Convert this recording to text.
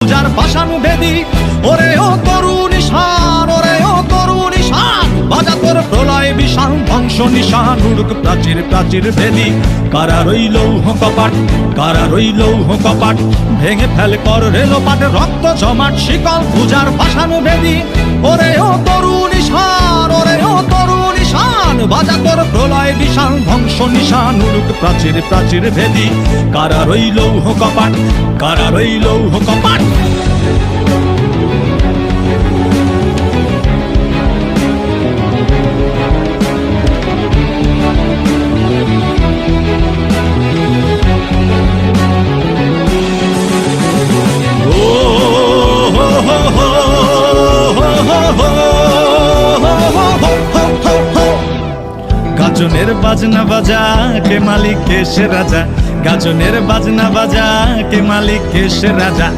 যার পাশান বেদি ওরে ও তরুণ ঈশান, ওরে ও তরুণ ঈশান, বাজা তোর প্রলয় বিশাল ধ্বংস নিশান, উড়ুক প্রাচীর প্রাচীর বেদি। কারা রইল কপাট, কারা রইল কপাট, ভেঙে ফেল কর রেলপাট, রক্ত জমাট শিকল পূজার পাশান বেদি ওরে ও তরুণ ঈশান, ওরে ও তরুণ ঈশান, বাজা তোর প্রলয় বিশাল ধ্বংস নিশান, উড়ুক প্রাচীর প্রাচীর ভেদি। কারা রইল কপাট, কারা রইল কপাট। গাজনের বাজনা বাজা কে মালিক কে সে রাজা, গাজনের বাজনা বাজা কে মালিক কে সে রাজা।